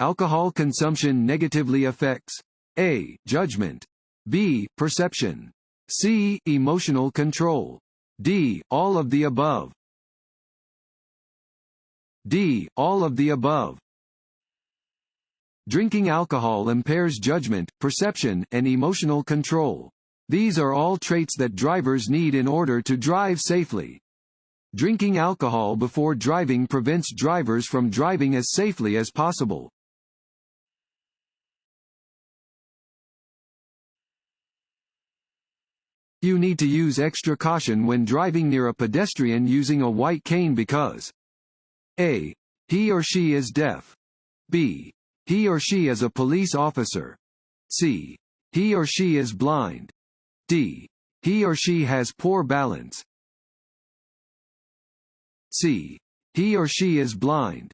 Alcohol consumption negatively affects A. Judgment, B. Perception, C. Emotional control, D. All of the above. D. All of the above. Drinking alcohol impairs judgment, perception, and emotional control. These are all traits that drivers need in order to drive safely. Drinking alcohol before driving prevents drivers from driving as safely as possible. You need to use extra caution when driving near a pedestrian using a white cane because A. He or she is deaf. B. He or she is a police officer. C. He or she is blind. D. He or she has poor balance. C. He or she is blind.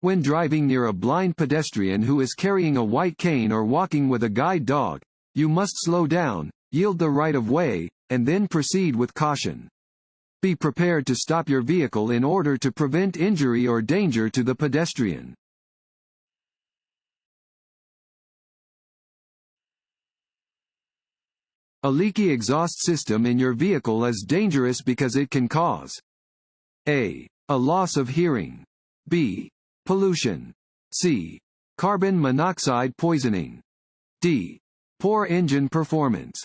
When driving near a blind pedestrian who is carrying a white cane or walking with a guide dog, you must slow down, yield the right of way, and then proceed with caution. Be prepared to stop your vehicle in order to prevent injury or danger to the pedestrian. A leaky exhaust system in your vehicle is dangerous because it can cause A. A loss of hearing. B. Pollution. C. Carbon monoxide poisoning. D. Poor engine performance.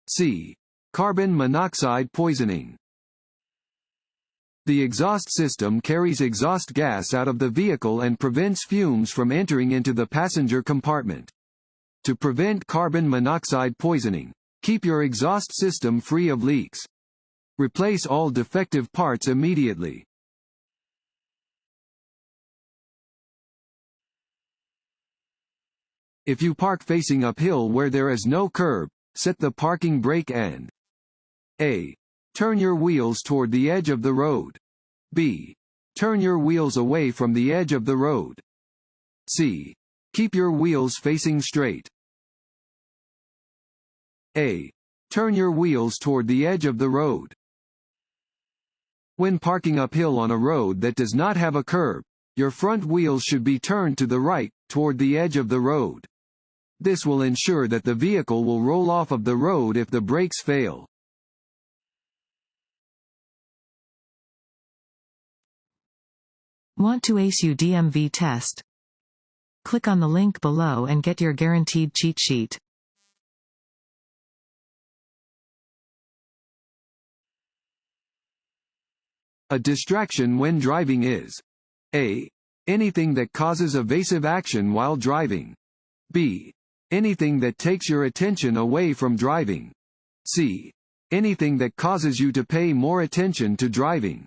C. Carbon monoxide poisoning. The exhaust system carries exhaust gas out of the vehicle and prevents fumes from entering into the passenger compartment. To prevent carbon monoxide poisoning, keep your exhaust system free of leaks. Replace all defective parts immediately. If you park facing uphill where there is no curb, set the parking brake and A. Turn your wheels toward the edge of the road. B. Turn your wheels away from the edge of the road. C. Keep your wheels facing straight. A. Turn your wheels toward the edge of the road. When parking uphill on a road that does not have a curb, your front wheels should be turned to the right, toward the edge of the road. This will ensure that the vehicle will roll off of the road if the brakes fail. Want to ace your DMV test? Click on the link below and get your guaranteed cheat sheet. A distraction when driving is A. Anything that causes evasive action while driving. B. Anything that takes your attention away from driving. C. Anything that causes you to pay more attention to driving.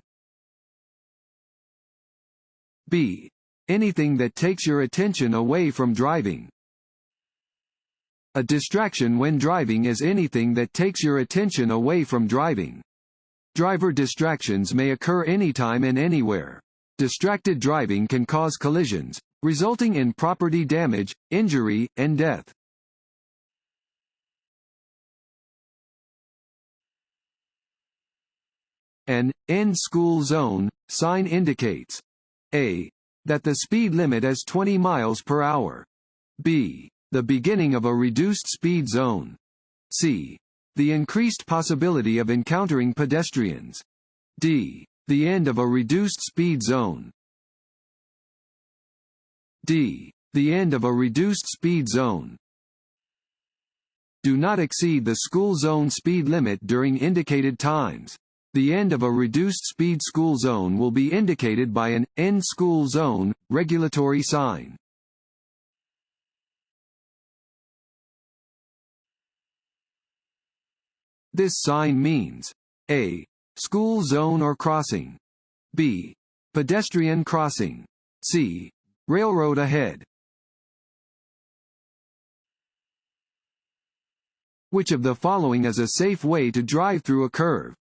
B. Anything that takes your attention away from driving. A distraction when driving is anything that takes your attention away from driving. Driver distractions may occur anytime and anywhere. Distracted driving can cause collisions, resulting in property damage, injury, and death. An end school zone sign indicates A. That the speed limit is 20 miles per hour. B. The beginning of a reduced speed zone. C. The increased possibility of encountering pedestrians. D. The end of a reduced speed zone. D. The end of a reduced speed zone. Do not exceed the school zone speed limit during indicated times. The end of a reduced speed school zone will be indicated by an end school zone regulatory sign. This sign means A. School zone or crossing. B. Pedestrian crossing. C. Railroad ahead. Which of the following is a safe way to drive through a curve?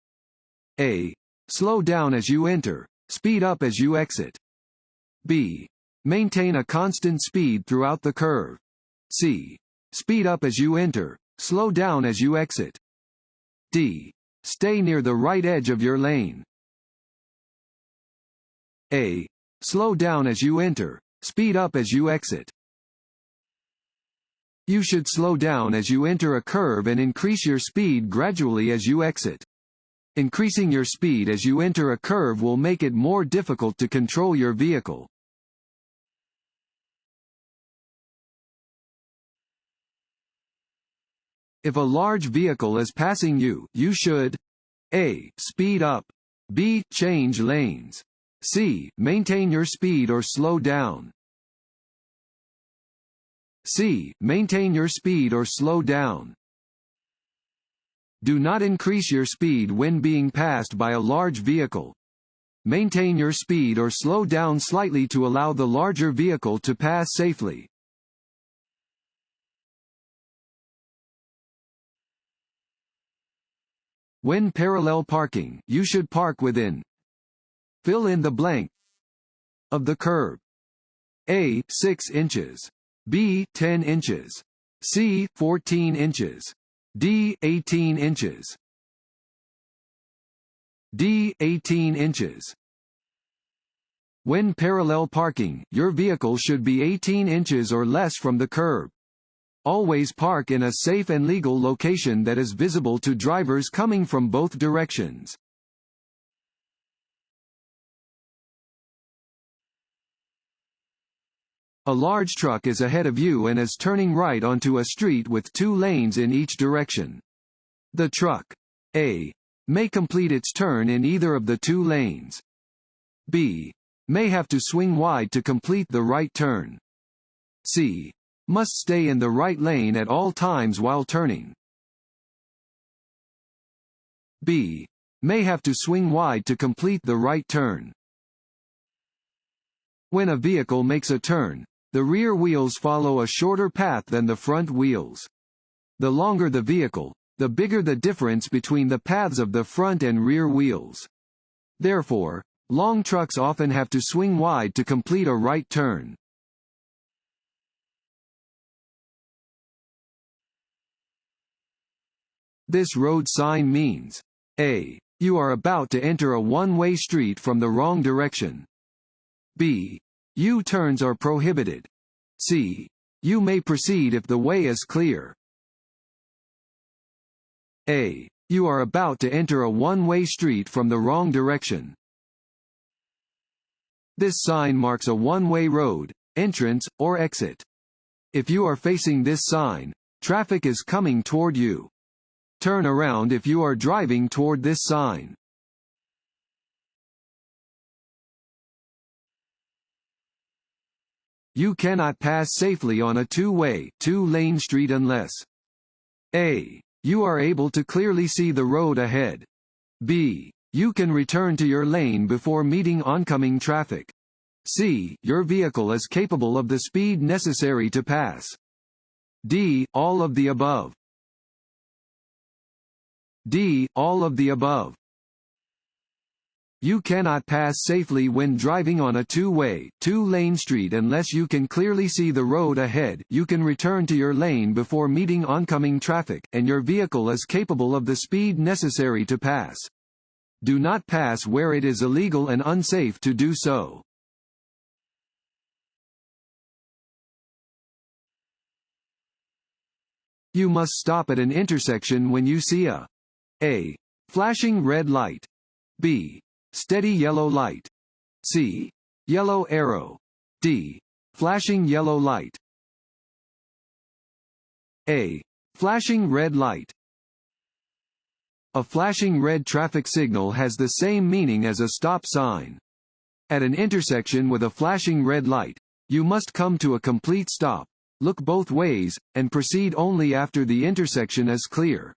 A. Slow down as you enter, speed up as you exit. B. Maintain a constant speed throughout the curve. C. Speed up as you enter, slow down as you exit. D. Stay near the right edge of your lane. A. Slow down as you enter. Speed up as you exit. You should slow down as you enter a curve and increase your speed gradually as you exit. Increasing your speed as you enter a curve will make it more difficult to control your vehicle. If a large vehicle is passing you, you should A. Speed up. B. Change lanes. C. Maintain your speed or slow down. C. Maintain your speed or slow down. Do not increase your speed when being passed by a large vehicle. Maintain your speed or slow down slightly to allow the larger vehicle to pass safely. When parallel parking, you should park within fill in the blank of the curb. A. 6 inches. B. 10 inches. C. 14 inches. D. 18 inches. D. 18 inches. When parallel parking, your vehicle should be 18 inches or less from the curb. Always park in a safe and legal location that is visible to drivers coming from both directions. A large truck is ahead of you and is turning right onto a street with 2 lanes in each direction. The truck A. may complete its turn in either of the 2 lanes. B. may have to swing wide to complete the right turn. C. must stay in the right lane at all times while turning. B. may have to swing wide to complete the right turn. When a vehicle makes a turn, the rear wheels follow a shorter path than the front wheels. The longer the vehicle, the bigger the difference between the paths of the front and rear wheels. Therefore, long trucks often have to swing wide to complete a right turn. This road sign means A. you are about to enter a one-way street from the wrong direction. B. U-turns are prohibited. C. You may proceed if the way is clear. A. You are about to enter a one-way street from the wrong direction. This sign marks a one-way road, entrance, or exit. If you are facing this sign, traffic is coming toward you. Turn around if you are driving toward this sign. You cannot pass safely on a two-way, two-lane street unless A. you are able to clearly see the road ahead. B. you can return to your lane before meeting oncoming traffic. C. your vehicle is capable of the speed necessary to pass. D. all of the above. D. all of the above. You cannot pass safely when driving on a two-way, two-lane street unless you can clearly see the road ahead, you can return to your lane before meeting oncoming traffic, and your vehicle is capable of the speed necessary to pass. Do not pass where it is illegal and unsafe to do so. You must stop at an intersection when you see A. flashing red light. B. steady yellow light. C. yellow arrow. D. flashing yellow light. A. flashing red light. A flashing red traffic signal has the same meaning as a stop sign. At an intersection with a flashing red light, you must come to a complete stop, look both ways, and proceed only after the intersection is clear.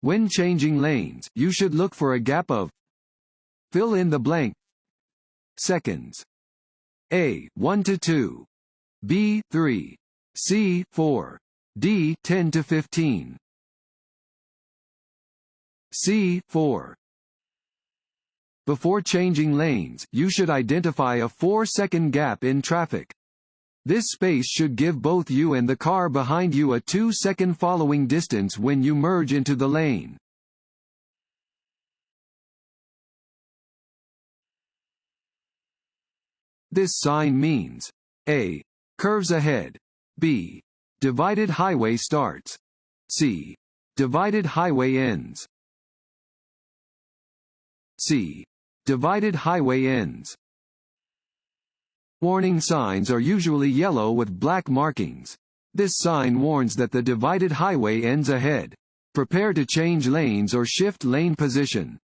When changing lanes, you should look for a gap of fill in the blank seconds. A. 1 to 2. B. 3. C. 4. D. 10 to 15. C. 4. Before changing lanes, you should identify a 4-second gap in traffic. This space should give both you and the car behind you a 2-second following distance when you merge into the lane. This sign means A. Curves ahead. B. Divided highway starts. C. Divided highway ends. C. Divided highway ends. Warning signs are usually yellow with black markings. This sign warns that the divided highway ends ahead. Prepare to change lanes or shift lane position.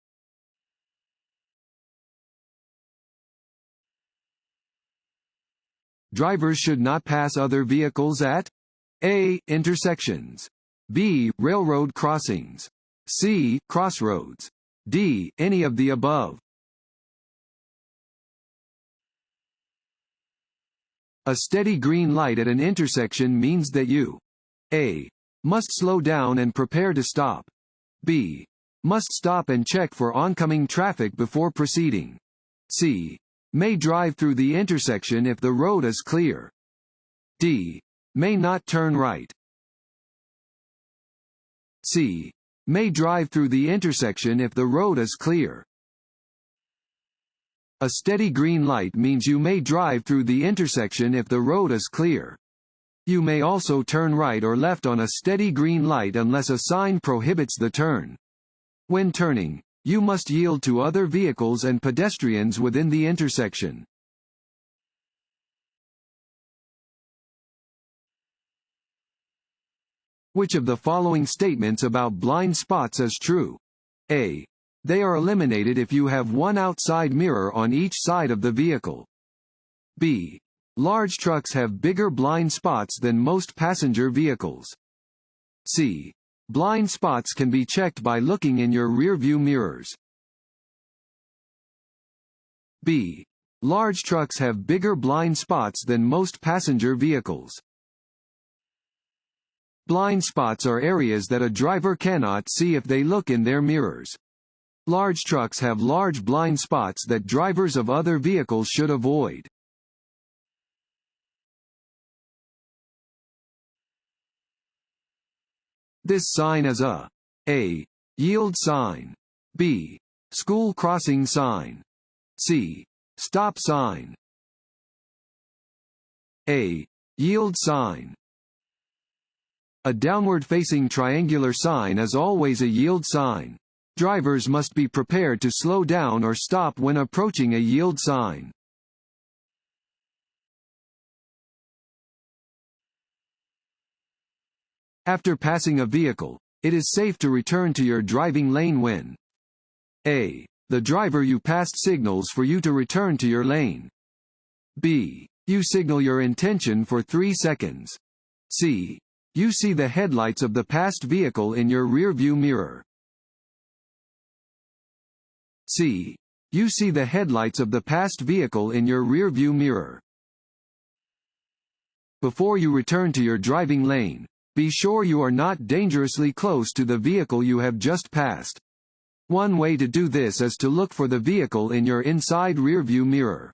Drivers should not pass other vehicles at A. Intersections. B. Railroad crossings. C. Crossroads. D. Any of the above. A steady green light at an intersection means that you A. Must slow down and prepare to stop. B. Must stop and check for oncoming traffic before proceeding. C. May drive through the intersection if the road is clear. D. May not turn right. C. May drive through the intersection if the road is clear. A steady green light means you may drive through the intersection if the road is clear. You may also turn right or left on a steady green light unless a sign prohibits the turn. When turning, you must yield to other vehicles and pedestrians within the intersection. Which of the following statements about blind spots is true? A. They are eliminated if you have one outside mirror on each side of the vehicle. B. Large trucks have bigger blind spots than most passenger vehicles. C. Blind spots can be checked by looking in your rearview mirrors. B. Large trucks have bigger blind spots than most passenger vehicles. Blind spots are areas that a driver cannot see if they look in their mirrors. Large trucks have large blind spots that drivers of other vehicles should avoid. This sign is a yield sign. B. School crossing sign. C. Stop sign. A. Yield sign. A downward-facing triangular sign is always a yield sign. Drivers must be prepared to slow down or stop when approaching a yield sign. After passing a vehicle, it is safe to return to your driving lane when A. The driver you passed signals for you to return to your lane. B. You signal your intention for 3 seconds. C. You see the headlights of the passed vehicle in your rearview mirror. C. You see the headlights of the passed vehicle in your rearview mirror. Before you return to your driving lane, be sure you are not dangerously close to the vehicle you have just passed. One way to do this is to look for the vehicle in your inside rearview mirror.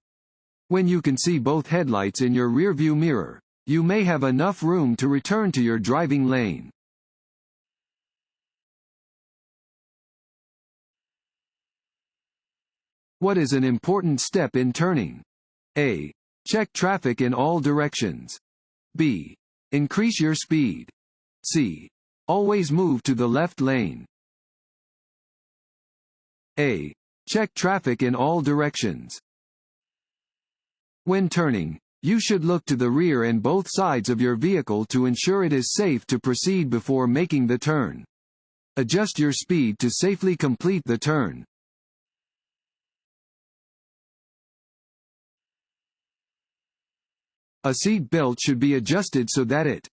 When you can see both headlights in your rearview mirror, you may have enough room to return to your driving lane. What is an important step in turning? A. Check traffic in all directions. B. Increase your speed. C. Always move to the left lane. A. Check traffic in all directions. When turning, you should look to the rear and both sides of your vehicle to ensure it is safe to proceed before making the turn. Adjust your speed to safely complete the turn. A seat belt should be adjusted so that it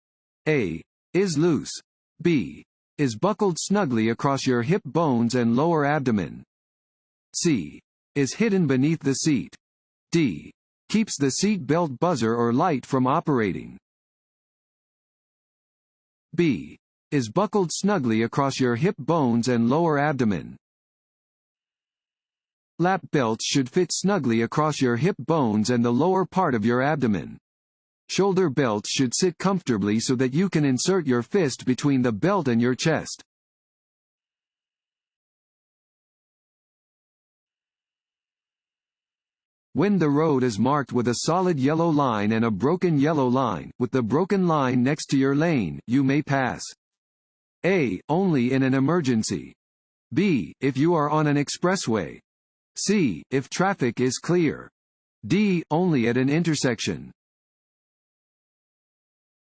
A. Is loose. B. Is buckled snugly across your hip bones and lower abdomen. C. Is hidden beneath the seat. D. Keeps the seat belt buzzer or light from operating. B. Is buckled snugly across your hip bones and lower abdomen. Lap belts should fit snugly across your hip bones and the lower part of your abdomen. Shoulder belts should sit comfortably so that you can insert your fist between the belt and your chest. When the road is marked with a solid yellow line and a broken yellow line, with the broken line next to your lane, you may pass. A. Only in an emergency. B. If you are on an expressway. C. If traffic is clear. D. Only at an intersection.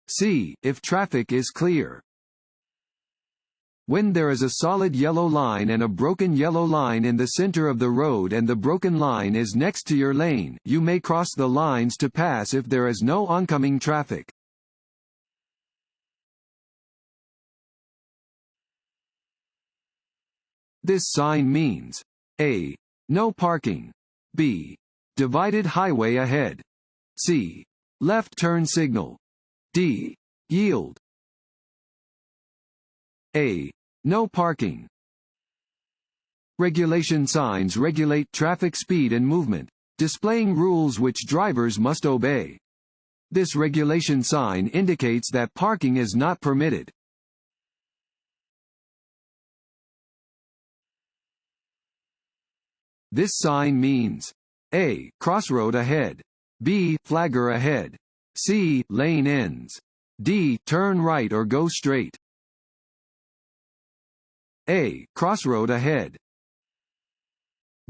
C. If traffic is clear. When there is a solid yellow line and a broken yellow line in the center of the road and the broken line is next to your lane, you may cross the lines to pass if there is no oncoming traffic. This sign means A. No parking. B. Divided highway ahead. C. Left turn signal. D. Yield. A. No parking. Regulation signs regulate traffic speed and movement, displaying rules which drivers must obey. This regulation sign indicates that parking is not permitted. This sign means A. Crossroad ahead. B. Flagger ahead. C. Lane ends. D. Turn right or go straight. A. Crossroad ahead.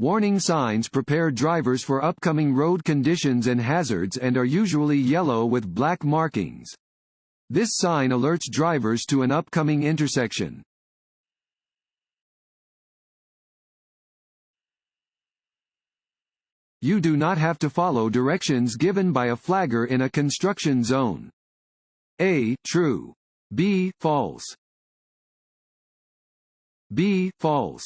Warning signs prepare drivers for upcoming road conditions and hazards and are usually yellow with black markings. This sign alerts drivers to an upcoming intersection. You do not have to follow directions given by a flagger in a construction zone. A. True. B. False. B. False.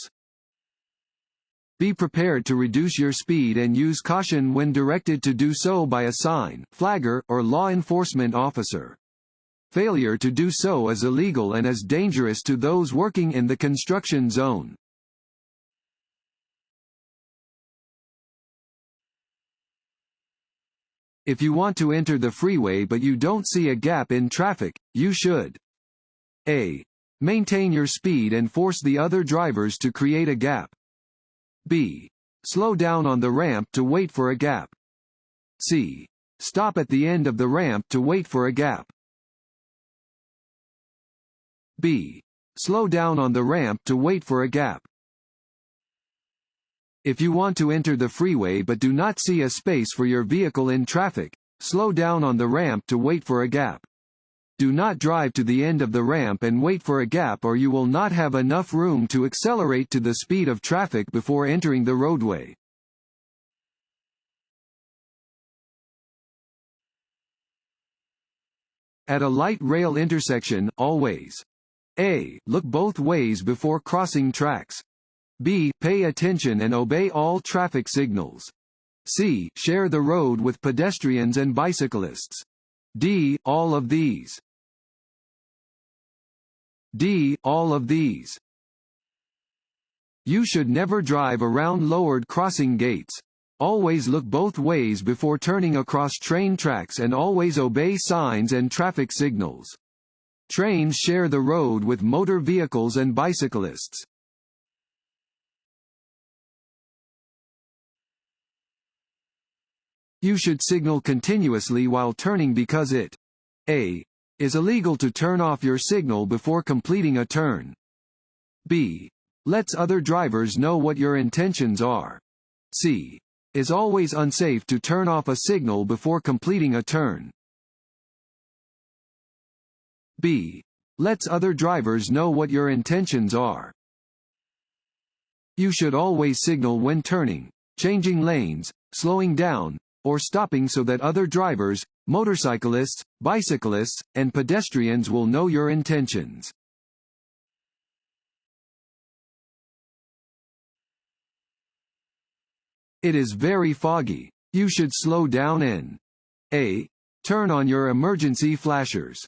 Be prepared to reduce your speed and use caution when directed to do so by a sign, flagger, or law enforcement officer. Failure to do so is illegal and is dangerous to those working in the construction zone. If you want to enter the freeway but you don't see a gap in traffic, you should A. Maintain your speed and force the other drivers to create a gap. B. Slow down on the ramp to wait for a gap. C. Stop at the end of the ramp to wait for a gap. B. Slow down on the ramp to wait for a gap. If you want to enter the freeway but do not see a space for your vehicle in traffic, slow down on the ramp to wait for a gap. Do not drive to the end of the ramp and wait for a gap, or you will not have enough room to accelerate to the speed of traffic before entering the roadway. At a light rail intersection, always A. Look both ways before crossing tracks. B. Pay attention and obey all traffic signals. C. Share the road with pedestrians and bicyclists. D. All of these. D. All of these. You should never drive around lowered crossing gates. Always look both ways before turning across train tracks and always obey signs and traffic signals. Trains share the road with motor vehicles and bicyclists. You should signal continuously while turning because it A. Is illegal to turn off your signal before completing a turn. B. Lets other drivers know what your intentions are. C. Is always unsafe to turn off a signal before completing a turn. B. Lets other drivers know what your intentions are. You should always signal when turning, changing lanes, slowing down, or stopping so that other drivers, motorcyclists, bicyclists, and pedestrians will know your intentions. It is very foggy. You should slow down and A. Turn on your emergency flashers.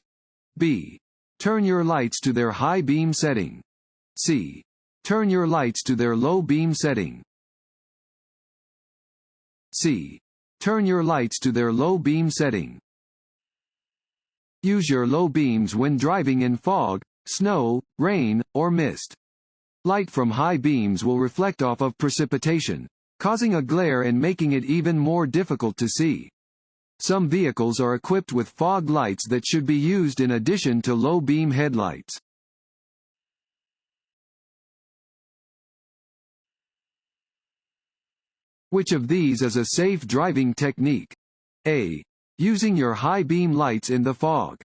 B. Turn your lights to their high beam setting. C. Turn your lights to their low beam setting. C. Turn your lights to their low beam setting. Use your low beams when driving in fog, snow, rain, or mist. Light from high beams will reflect off of precipitation. causing a glare and making it even more difficult to see. Some vehicles are equipped with fog lights that should be used in addition to low-beam headlights. Which of these is a safe driving technique? A. Using your high-beam lights in the fog.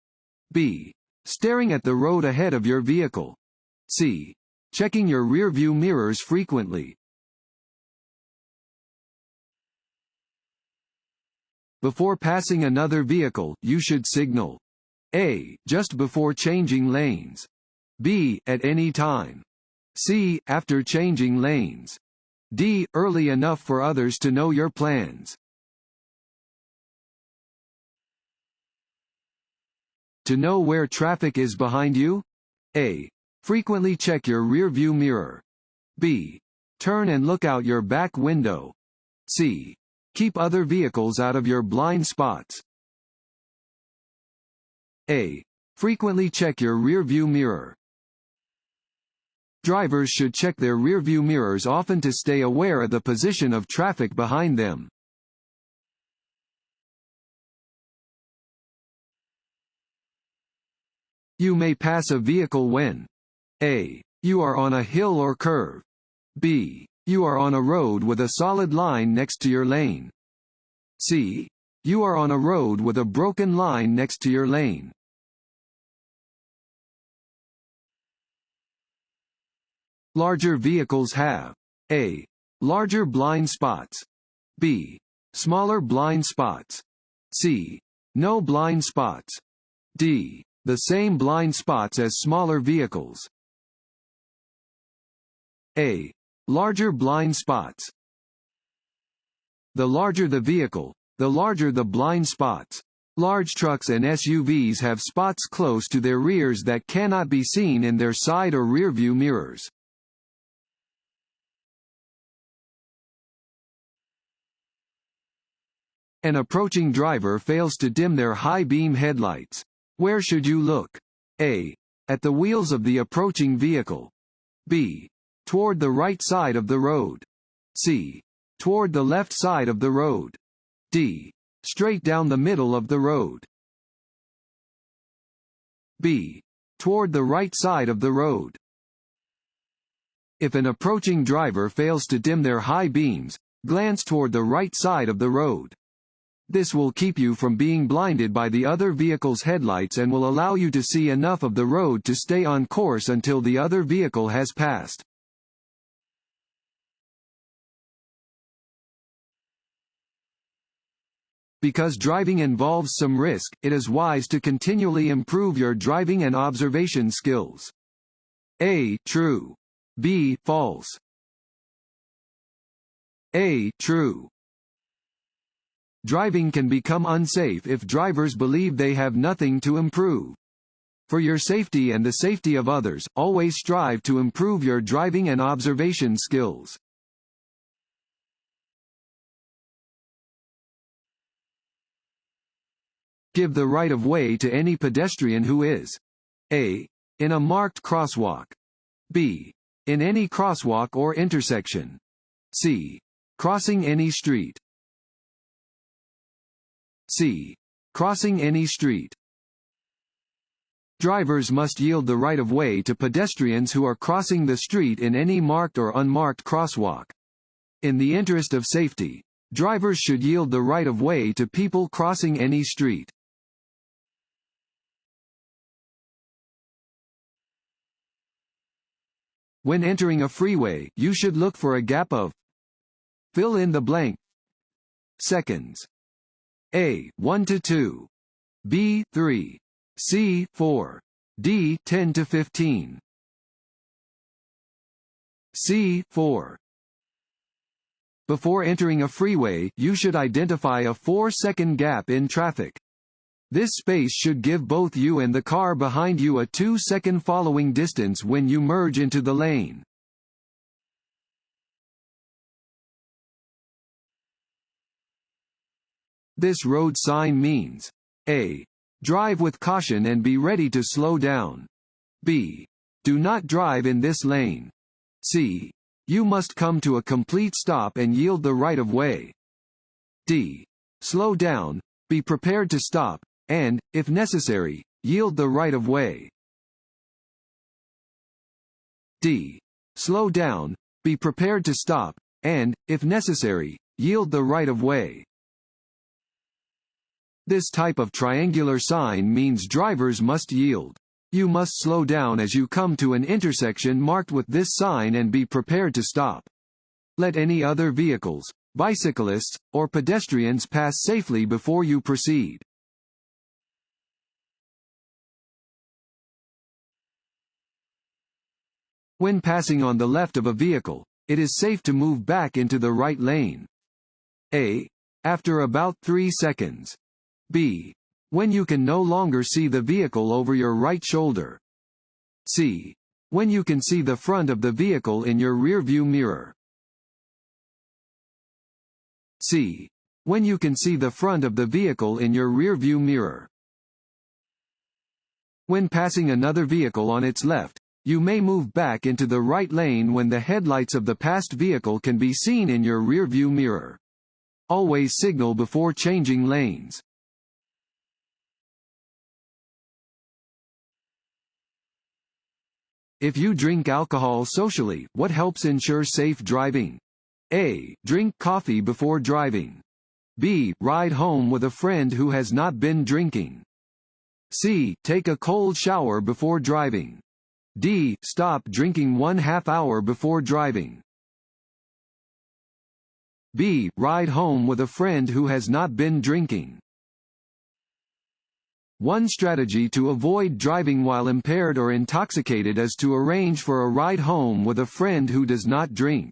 B. Staring at the road ahead of your vehicle. C. Checking your rearview mirrors frequently. Before passing another vehicle, you should signal. A. Just before changing lanes. B. At any time. C. After changing lanes. D. Early enough for others to know your plans. To know where traffic is behind you? A. Frequently check your rearview mirror. B. Turn and look out your back window. C. Keep other vehicles out of your blind spots. A. Frequently check your rearview mirror. Drivers should check their rearview mirrors often to stay aware of the position of traffic behind them. You may pass a vehicle when A. You are on a hill or curve. B. You are on a road with a solid line next to your lane. C. You are on a road with a broken line next to your lane. Larger vehicles have A. Larger blind spots. B. Smaller blind spots. C. No blind spots. D. The same blind spots as smaller vehicles. A. Larger blind spots. The larger the vehicle, the larger the blind spots. Large trucks and SUVs have spots close to their rears that cannot be seen in their side or rearview mirrors. An approaching driver fails to dim their high-beam headlights. Where should you look? A. At the wheels of the approaching vehicle. B. Toward the right side of the road. C. Toward the left side of the road. D. Straight down the middle of the road. B. Toward the right side of the road. If an approaching driver fails to dim their high beams, glance toward the right side of the road. This will keep you from being blinded by the other vehicle's headlights and will allow you to see enough of the road to stay on course until the other vehicle has passed. Because driving involves some risk, it is wise to continually improve your driving and observation skills. A. True. B. False. A. True. Driving can become unsafe if drivers believe they have nothing to improve. For your safety and the safety of others, always strive to improve your driving and observation skills. Give the right of way to any pedestrian who is A. In a marked crosswalk. B. In any crosswalk or intersection. C. Crossing any street. C. Crossing any street. Drivers must yield the right of way to pedestrians who are crossing the street in any marked or unmarked crosswalk. In the interest of safety, drivers should yield the right of way to people crossing any street. When entering a freeway, you should look for a gap of fill in the blank seconds. A. 1 to 2. B. 3. C. 4. D. 10 to 15. C. 4. Before entering a freeway, you should identify a 4-second gap in traffic. This space should give both you and the car behind you a 2-second following distance when you merge into the lane. This road sign means A. Drive with caution and be ready to slow down. B. Do not drive in this lane. C. You must come to a complete stop and yield the right of way. D. Slow down, be prepared to stop, and, if necessary, yield the right of way. D. Slow down, be prepared to stop, and, if necessary, yield the right of way. This type of triangular sign means drivers must yield. You must slow down as you come to an intersection marked with this sign and be prepared to stop. Let any other vehicles, bicyclists, or pedestrians pass safely before you proceed. When passing on the left of a vehicle, it is safe to move back into the right lane. A. After about 3 seconds. B. When you can no longer see the vehicle over your right shoulder. C. When you can see the front of the vehicle in your rearview mirror. C. When you can see the front of the vehicle in your rearview mirror. When passing another vehicle on its left, you may move back into the right lane when the headlights of the passed vehicle can be seen in your rearview mirror. Always signal before changing lanes. If you drink alcohol socially, what helps ensure safe driving? A. Drink coffee before driving. B. Ride home with a friend who has not been drinking. C. Take a cold shower before driving. D. Stop drinking 1/2 hour before driving. B. Ride home with a friend who has not been drinking. One strategy to avoid driving while impaired or intoxicated is to arrange for a ride home with a friend who does not drink.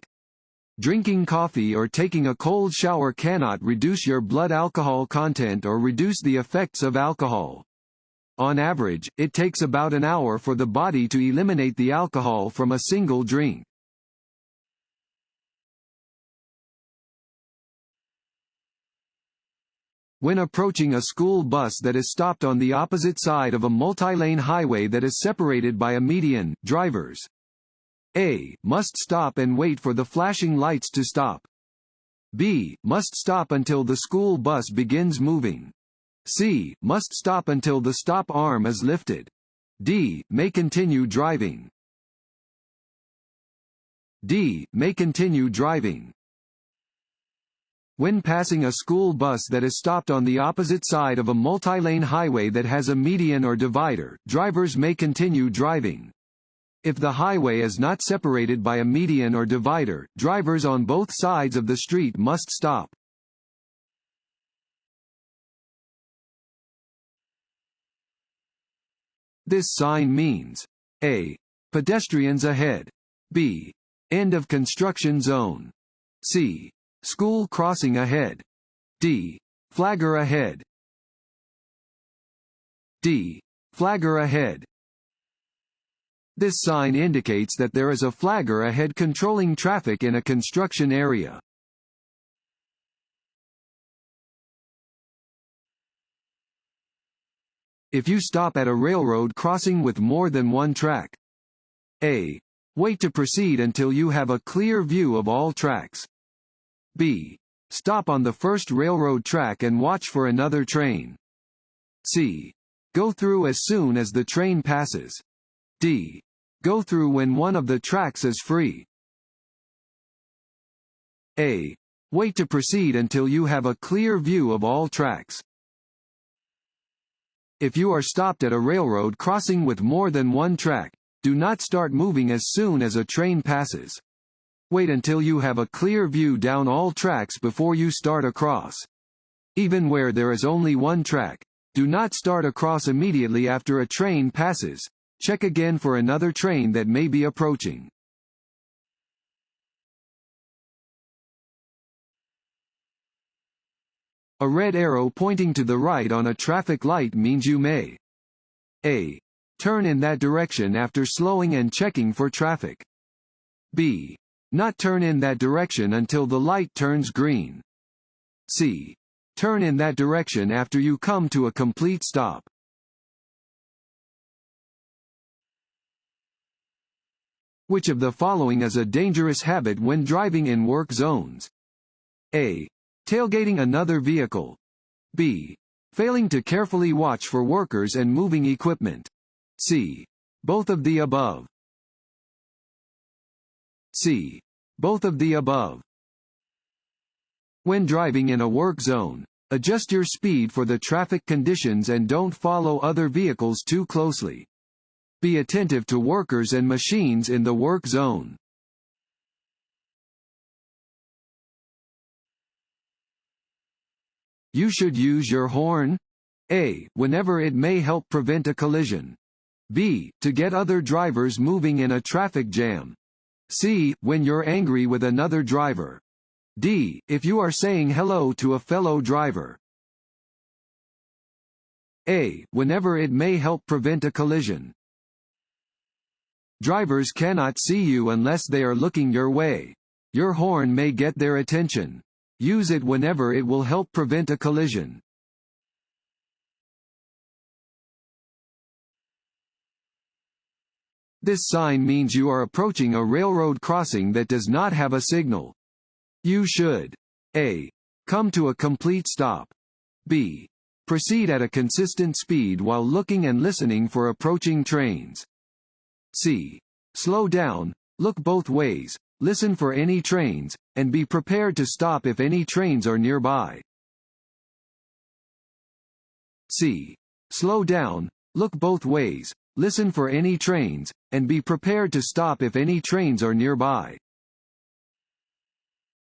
Drinking coffee or taking a cold shower cannot reduce your blood alcohol content or reduce the effects of alcohol. On average, it takes about an hour for the body to eliminate the alcohol from a single drink. When approaching a school bus that is stopped on the opposite side of a multi-lane highway that is separated by a median, drivers A. Must stop and wait for the flashing lights to stop. B. Must stop until the school bus begins moving. C. Must stop until the stop arm is lifted. D. May continue driving. D. May continue driving. When passing a school bus that is stopped on the opposite side of a multi-lane highway that has a median or divider, drivers may continue driving. If the highway is not separated by a median or divider, drivers on both sides of the street must stop. This sign means A. Pedestrians ahead. B. End of construction zone. C. School crossing ahead. D. Flagger ahead. D. Flagger ahead. This sign indicates that there is a flagger ahead controlling traffic in a construction area. If you stop at a railroad crossing with more than one track. A. Wait to proceed until you have a clear view of all tracks. B. Stop on the first railroad track and watch for another train. C. Go through as soon as the train passes. D. Go through when one of the tracks is free. A. Wait to proceed until you have a clear view of all tracks. If you are stopped at a railroad crossing with more than one track, do not start moving as soon as a train passes. Wait until you have a clear view down all tracks before you start across. Even where there is only one track, do not start across immediately after a train passes. Check again for another train that may be approaching. A red arrow pointing to the right on a traffic light means you may A. Turn in that direction after slowing and checking for traffic. B. Not turn in that direction until the light turns green. C. Turn in that direction after you come to a complete stop. Which of the following is a dangerous habit when driving in work zones? A. Tailgating another vehicle. B. Failing to carefully watch for workers and moving equipment. C. Both of the above. C. Both of the above. When driving in a work zone, adjust your speed for the traffic conditions and don't follow other vehicles too closely. Be attentive to workers and machines in the work zone. You should use your horn. A. Whenever it may help prevent a collision. B. To get other drivers moving in a traffic jam. C. When you're angry with another driver. D. If you are saying hello to a fellow driver. A. Whenever it may help prevent a collision. Drivers cannot see you unless they are looking your way. Your horn may get their attention. Use it whenever it will help prevent a collision. This sign means you are approaching a railroad crossing that does not have a signal. You should A. Come to a complete stop. B. Proceed at a consistent speed while looking and listening for approaching trains. C. Slow down, look both ways, listen for any trains, and be prepared to stop if any trains are nearby. C. Slow down, look both ways, listen for any trains, and be prepared to stop if any trains are nearby.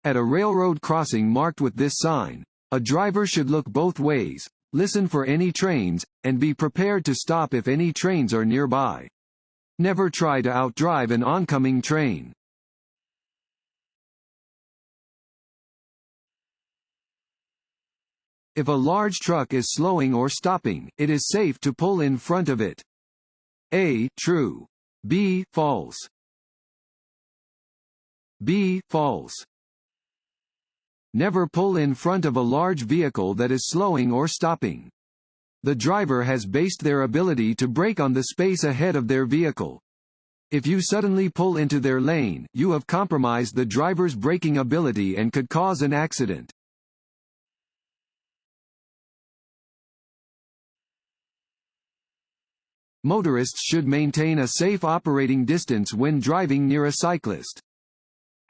At a railroad crossing marked with this sign, a driver should look both ways, listen for any trains, and be prepared to stop if any trains are nearby. Never try to outdrive an oncoming train. If a large truck is slowing or stopping, it is safe to pull in front of it. A. True. B. False. B. False. Never pull in front of a large vehicle that is slowing or stopping. The driver has based their ability to brake on the space ahead of their vehicle. If you suddenly pull into their lane, you have compromised the driver's braking ability and could cause an accident. Motorists should maintain a safe operating distance when driving near a cyclist.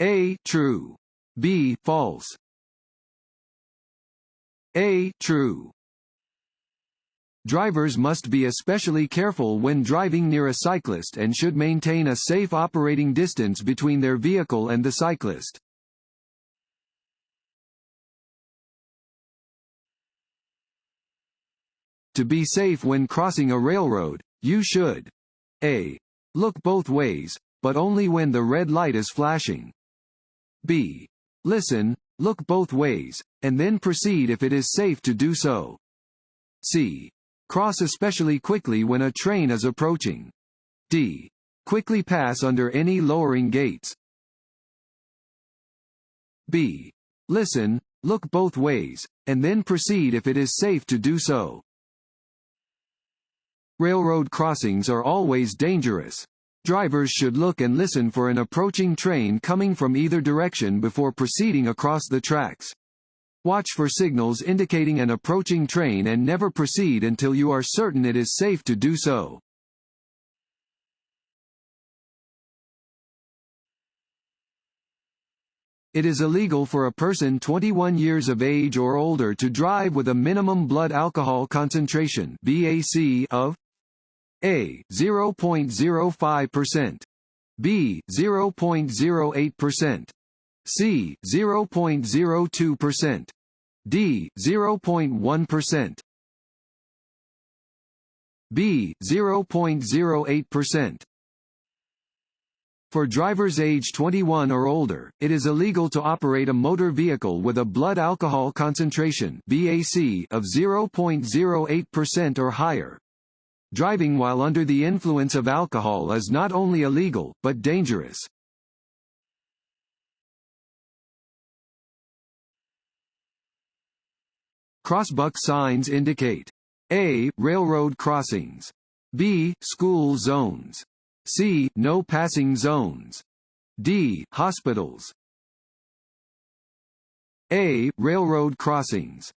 A. True. B. False. A. True. Drivers must be especially careful when driving near a cyclist and should maintain a safe operating distance between their vehicle and the cyclist. To be safe when crossing a railroad, you should A. Look both ways, but only when the red light is flashing. B. Listen, look both ways, and then proceed if it is safe to do so. C. Cross especially quickly when a train is approaching. D. Quickly pass under any lowering gates. B. Listen, look both ways, and then proceed if it is safe to do so. Railroad crossings are always dangerous. Drivers should look and listen for an approaching train coming from either direction before proceeding across the tracks. Watch for signals indicating an approaching train and never proceed until you are certain it is safe to do so. It is illegal for a person 21 years of age or older to drive with a minimum blood alcohol concentration (BAC) of A. 0.05%, B. 0.08%, C. 0.02%, D. 0.1%, B. 0.08%. For drivers age 21 or older, it is illegal to operate a motor vehicle with a blood alcohol concentration (BAC) of 0.08% or higher. Driving while under the influence of alcohol is not only illegal, but dangerous. Crossbuck signs indicate A. Railroad crossings, B. School zones, C. No passing zones. D. Hospitals. A. Railroad crossings.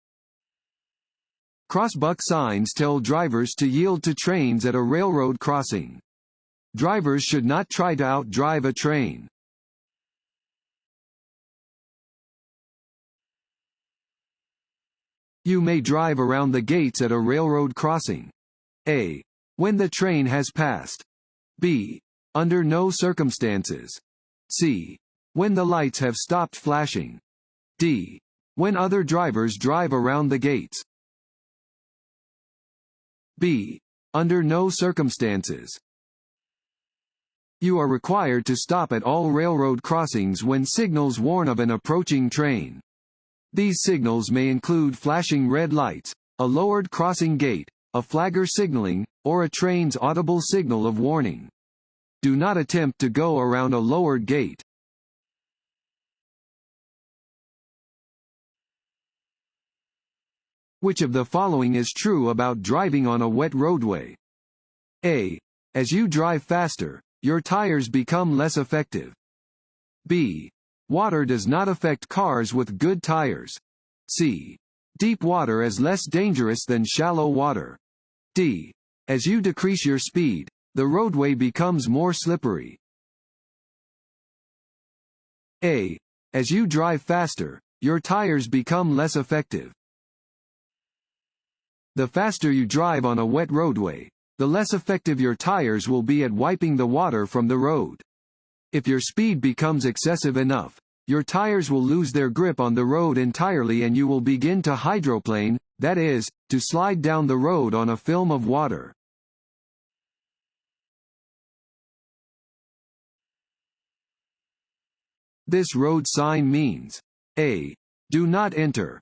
Crossbuck signs tell drivers to yield to trains at a railroad crossing. Drivers should not try to outdrive a train. You may drive around the gates at a railroad crossing. A. When the train has passed. B. Under no circumstances. C. When the lights have stopped flashing. D. When other drivers drive around the gates. B. Under no circumstances. You are required to stop at all railroad crossings when signals warn of an approaching train. These signals may include flashing red lights, a lowered crossing gate, a flagger signaling, or a train's audible signal of warning. Do not attempt to go around a lowered gate. Which of the following is true about driving on a wet roadway? A. As you drive faster, your tires become less effective. B. Water does not affect cars with good tires. C. Deep water is less dangerous than shallow water. D. As you decrease your speed, the roadway becomes more slippery. A. As you drive faster, your tires become less effective. The faster you drive on a wet roadway, the less effective your tires will be at wiping the water from the road. If your speed becomes excessive enough, your tires will lose their grip on the road entirely and you will begin to hydroplane, that is, to slide down the road on a film of water. This road sign means A. Do not enter.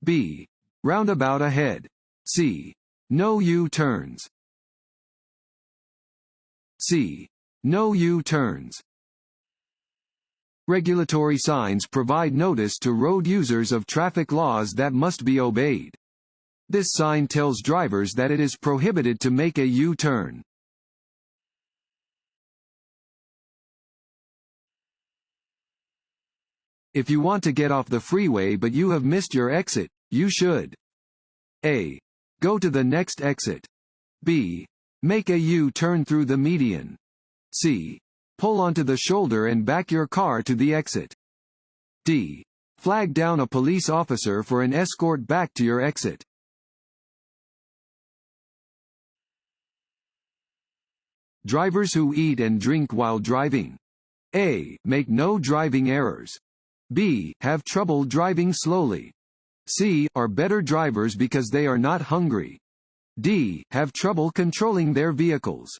B. Roundabout ahead. C. No U-turns. C. No U-turns. Regulatory signs provide notice to road users of traffic laws that must be obeyed. This sign tells drivers that it is prohibited to make a U-turn. If you want to get off the freeway but you have missed your exit, you should A. Go to the next exit. B. Make a U-turn through the median. C. Pull onto the shoulder and back your car to the exit. D. Flag down a police officer for an escort back to your exit. Drivers who eat and drink while driving. A. Make no driving errors. B. Have trouble driving slowly. C. Are better drivers because they are not hungry. D. Have trouble controlling their vehicles.